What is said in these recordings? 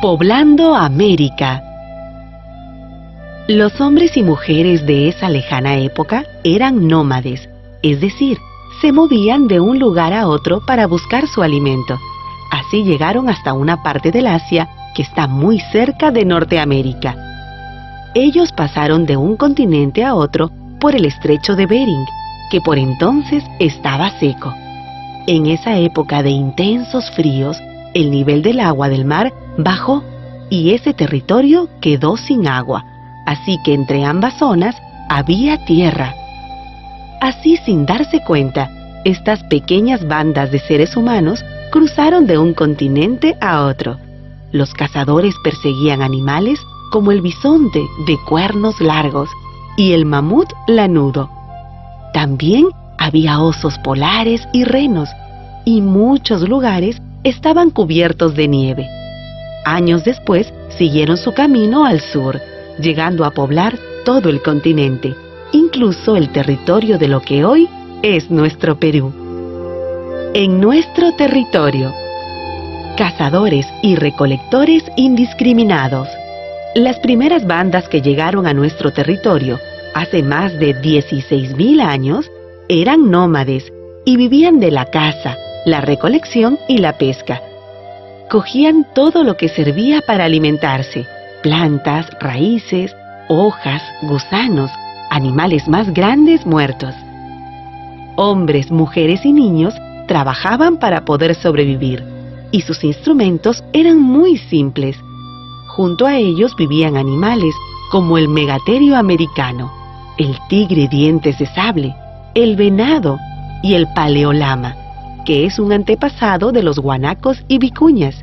Poblando América. Los hombres y mujeres de esa lejana época eran nómades, es decir, se movían de un lugar a otro para buscar su alimento. Así llegaron hasta una parte del Asia que está muy cerca de Norteamérica. Ellos pasaron de un continente a otro por el estrecho de Bering, que por entonces estaba seco. En esa época de intensos fríos, el nivel del agua del mar bajó y ese territorio quedó sin agua, así que entre ambas zonas había tierra. Así, sin darse cuenta, estas pequeñas bandas de seres humanos cruzaron de un continente a otro. Los cazadores perseguían animales como el bisonte de cuernos largos y el mamut lanudo. También había osos polares y renos, y muchos lugares estaban cubiertos de nieve. Años después siguieron su camino al sur, llegando a poblar todo el continente, incluso el territorio de lo que hoy es nuestro Perú. En nuestro territorio, cazadores y recolectores indiscriminados. Las primeras bandas que llegaron a nuestro territorio hace más de 16.000 años eran nómades y vivían de la caza, la recolección y la pesca. Cogían todo lo que servía para alimentarse: plantas, raíces, hojas, gusanos, animales más grandes muertos. Hombres, mujeres y niños trabajaban para poder sobrevivir, y sus instrumentos eran muy simples. Junto a ellos vivían animales como el megaterio americano, el tigre dientes de sable, el venado y el paleolama, que es un antepasado de los guanacos y vicuñas.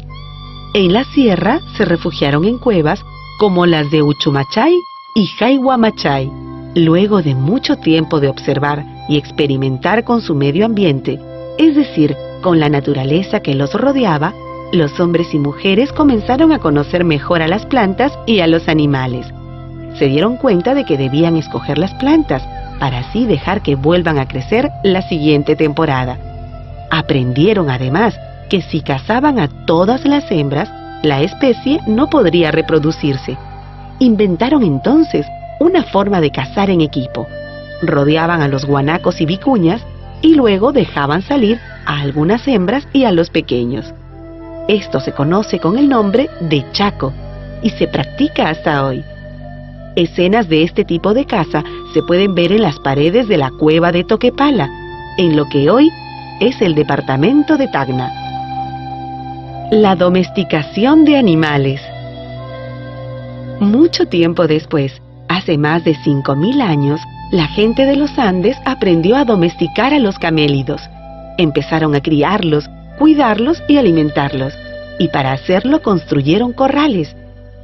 En la sierra se refugiaron en cuevas como las de Uchumachay y Jayhuamachay. Luego de mucho tiempo de observar y experimentar con su medio ambiente, es decir, con la naturaleza que los rodeaba, los hombres y mujeres comenzaron a conocer mejor a las plantas y a los animales. Se dieron cuenta de que debían escoger las plantas para así dejar que vuelvan a crecer la siguiente temporada. Aprendieron además que si cazaban a todas las hembras, la especie no podría reproducirse. Inventaron entonces una forma de cazar en equipo. Rodeaban a los guanacos y vicuñas y luego dejaban salir a algunas hembras y a los pequeños. Esto se conoce con el nombre de chaco y se practica hasta hoy. Escenas de este tipo de caza se pueden ver en las paredes de la cueva de Toquepala, en lo que hoy es el departamento de Tacna. La domesticación de animales. Mucho tiempo después, hace más de 5.000 años, la gente de los Andes aprendió a domesticar a los camélidos. Empezaron a criarlos, cuidarlos y alimentarlos, y para hacerlo construyeron corrales.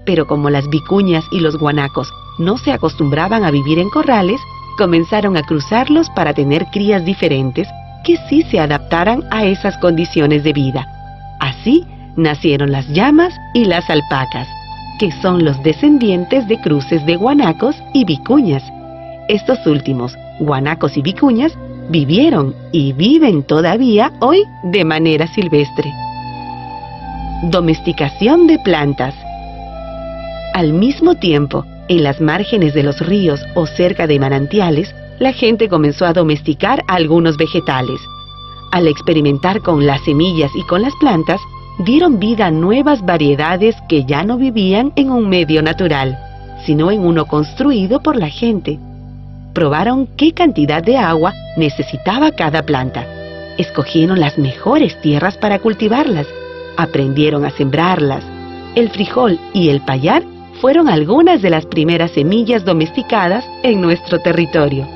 Pero como las vicuñas y los guanacos no se acostumbraban a vivir en corrales, comenzaron a cruzarlos para tener crías diferentes que sí se adaptaran a esas condiciones de vida. Así nacieron las llamas y las alpacas, que son los descendientes de cruces de guanacos y vicuñas. Estos últimos, guanacos y vicuñas, vivieron y viven todavía hoy de manera silvestre. Domesticación de plantas. Al mismo tiempo, en las márgenes de los ríos o cerca de manantiales, la gente comenzó a domesticar algunos vegetales. Al experimentar con las semillas y con las plantas, dieron vida a nuevas variedades que ya no vivían en un medio natural, sino en uno construido por la gente. Probaron qué cantidad de agua necesitaba cada planta. Escogieron las mejores tierras para cultivarlas. Aprendieron a sembrarlas. El frijol y el payar fueron algunas de las primeras semillas domesticadas en nuestro territorio.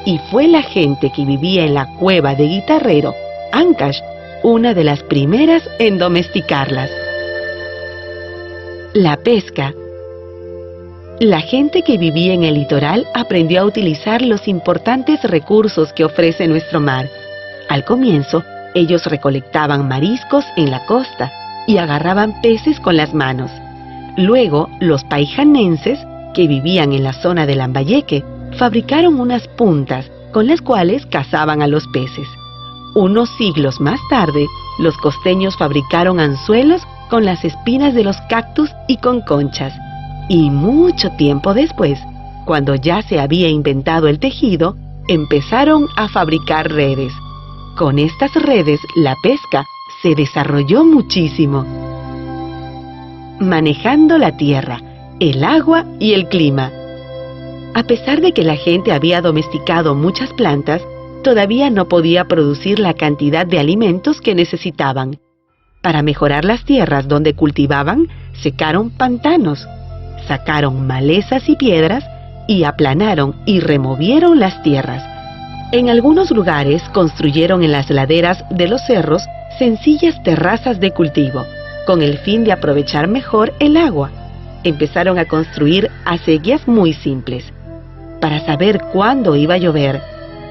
Y fue la gente que vivía en la cueva de Guitarrero, Ancash, una de las primeras en domesticarlas. La pesca. La gente que vivía en el litoral aprendió a utilizar los importantes recursos que ofrece nuestro mar. Al comienzo, ellos recolectaban mariscos en la costa y agarraban peces con las manos. Luego, los paijanenses, que vivían en la zona de Lambayeque, fabricaron unas puntas con las cuales cazaban a los peces. Unos siglos más tarde, los costeños fabricaron anzuelos con las espinas de los cactus y con conchas. Y mucho tiempo después, cuando ya se había inventado el tejido, empezaron a fabricar redes. Con estas redes, la pesca se desarrolló muchísimo. Manejando la tierra, el agua y el clima. A pesar de que la gente había domesticado muchas plantas, todavía no podía producir la cantidad de alimentos que necesitaban. Para mejorar las tierras donde cultivaban, secaron pantanos, sacaron malezas y piedras y aplanaron y removieron las tierras. En algunos lugares construyeron en las laderas de los cerros sencillas terrazas de cultivo, con el fin de aprovechar mejor el agua. Empezaron a construir acequias muy simples. Para saber cuándo iba a llover,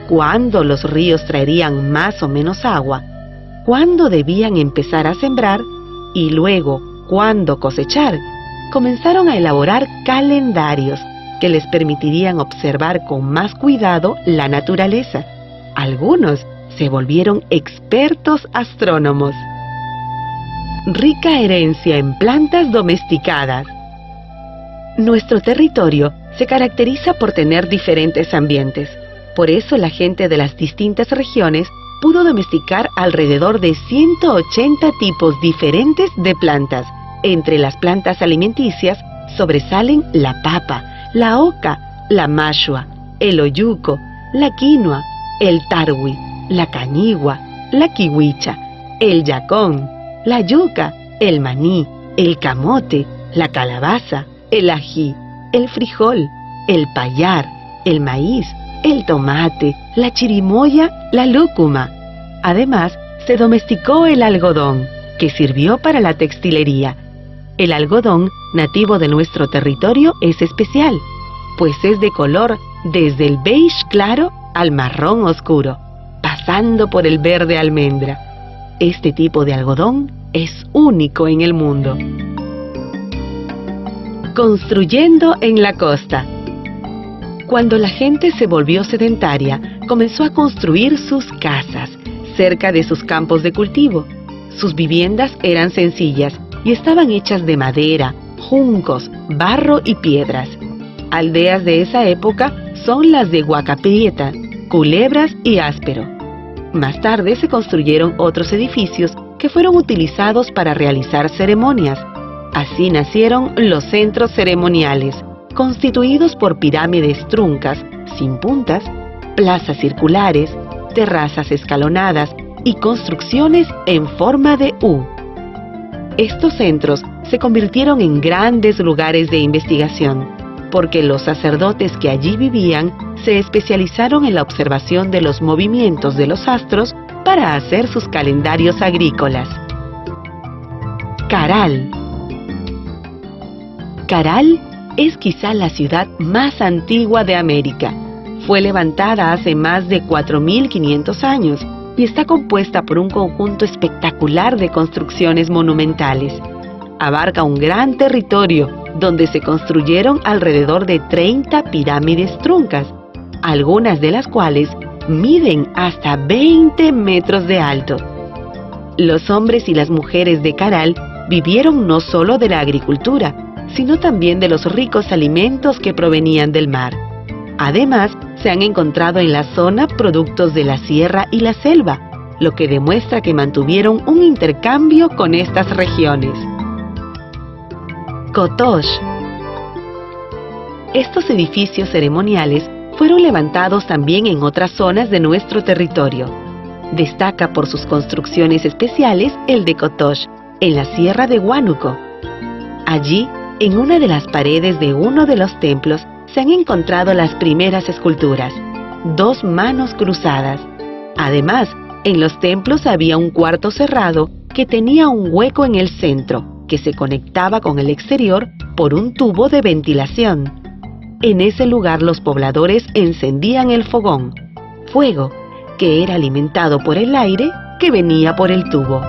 cuándo los ríos traerían más o menos agua, cuándo debían empezar a sembrar y luego cuándo cosechar, comenzaron a elaborar calendarios que les permitirían observar con más cuidado la naturaleza. Algunos se volvieron expertos astrónomos. Rica herencia en plantas domesticadas. Nuestro territorio se caracteriza por tener diferentes ambientes. Por eso la gente de las distintas regiones pudo domesticar alrededor de 180 tipos diferentes de plantas. Entre las plantas alimenticias sobresalen la papa, la oca, la mashua, el oyuco, la quinoa, el tarwi, la cañigua, la kiwicha, el yacón, la yuca, el maní, el camote, la calabaza, el ají, el frijol, el payar, el maíz, el tomate, la chirimoya, la lúcuma. Además, se domesticó el algodón, que sirvió para la textilería. El algodón, nativo de nuestro territorio, es especial, pues es de color desde el beige claro al marrón oscuro, pasando por el verde almendra. Este tipo de algodón es único en el mundo. Construyendo en la costa. Cuando la gente se volvió sedentaria, comenzó a construir sus casas cerca de sus campos de cultivo. Sus viviendas eran sencillas y estaban hechas de madera, juncos, barro y piedras. Aldeas de esa época son las de Huacaprieta, Culebras y Áspero. Más tarde se construyeron otros edificios que fueron utilizados para realizar ceremonias. Así nacieron los centros ceremoniales, constituidos por pirámides truncas, sin puntas, plazas circulares, terrazas escalonadas y construcciones en forma de U. Estos centros se convirtieron en grandes lugares de investigación, porque los sacerdotes que allí vivían se especializaron en la observación de los movimientos de los astros para hacer sus calendarios agrícolas. Caral. Caral es quizá la ciudad más antigua de América. Fue levantada hace más de 4.500 años y está compuesta por un conjunto espectacular de construcciones monumentales. Abarca un gran territorio donde se construyeron alrededor de 30 pirámides truncas, algunas de las cuales miden hasta 20 metros de alto. Los hombres y las mujeres de Caral vivieron no solo de la agricultura, sino también de los ricos alimentos que provenían del mar. Además, se han encontrado en la zona productos de la sierra y la selva, lo que demuestra que mantuvieron un intercambio con estas regiones. Kotosh. Estos edificios ceremoniales fueron levantados también en otras zonas de nuestro territorio. Destaca por sus construcciones especiales el de Kotosh, en la sierra de Huánuco. Allí, en una de las paredes de uno de los templos, se han encontrado las primeras esculturas, 2 manos cruzadas. Además, en los templos había un cuarto cerrado que tenía un hueco en el centro, que se conectaba con el exterior por un tubo de ventilación. En ese lugar los pobladores encendían el fogón, fuego que era alimentado por el aire que venía por el tubo.